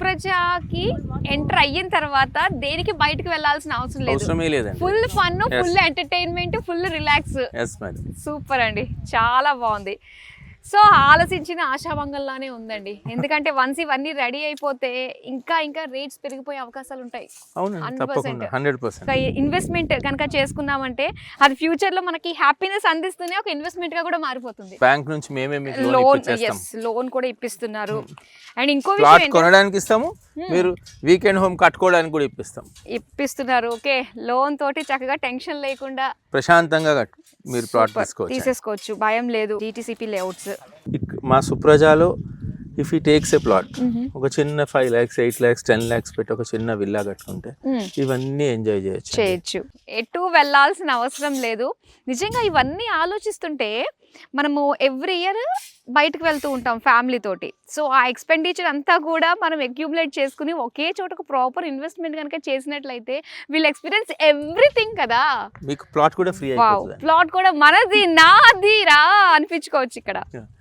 సుప్రజకి enter అయిన తర్వాత దేనికి బయటకు వెళ్ళాల్సిన అవసరం లేదు. అవసరమే లేదండి. Full fun, full entertainment, full relax. Yes madam. Super అండి, చాలా బాగుంది. సో ఆలోచించిన ఆశాభంగంలానే ఉందండి. ఎందుకంటే వన్స్ ఇవన్నీ రెడీ అయిపోతే ఇంకా ఇంకా రేట్స్ పెరిగిపోయే అవకాశాలు ఉంటాయి. అవును, తప్పకుండా 100%. ఇన్వెస్ట్మెంట్ కనుక చేసుకున్నామంటే అది ఫ్యూచర్ లో మనకి హ్యాపీనెస్ అందిస్తూనే ఒక ఇన్వెస్ట్మెంట్ గా కూడా మారిపోతుంది. బ్యాంక్ నుంచి మేమే మీకు లోన్ కూడా ఇప్పిస్తున్నారు. అండ్ ఇంకో ప్లాట్ విషయం కొనడానికి ఇస్తాము, మీరు వీకెండ్ హోమ్ కట్టుకోవడానికి కూడా ఇప్పిస్తున్నారు. ఓకే, లోన్ తోటి చక్కగా టెన్షన్ లేకుండా ప్రశాంతంగా మీరు ప్లాట్ తీసేసుకోవచ్చు, భయం లేదు. DTCP లేఅవుట్స్ మా సుప్రజాలో ఇఫ్ ఈ టేక్స్ ఏ ప్లాట్, ఒక చిన్న 5 lakhs 8 lakhs 10 lakhs పెట్టి ఒక చిన్న విల్లా కట్టుకుంటే ఇవన్నీ ఎంజాయ్ చేయొచ్చు. ఎటు వెళ్ళాల్సిన అవసరం లేదు. నిజంగా ఇవన్నీ ఆలోచిస్తుంటే మనము ఎవ్రీ ఇయర్ బయటకు వెళ్తూ ఉంటాం ఫ్యామిలీ తోటి. సో ఆ ఎక్స్పెండిచర్ అంతా కూడా మనం అక్యూములేట్ చేసుకుని ఒకే చోట ఒక ప్రాపర్ ఇన్వెస్ట్మెంట్ కనుక చేసినట్లయితే విల్ ఎక్స్పీరియన్స్ ఎవ్రీథింగ్ కదా. మీకు ప్లాట్ కూడా ఫ్రీ అయిపోతుంది. ప్లాట్ కూడా మనది, నాది రా అనిపించుకోవచ్చు ఇక్కడ.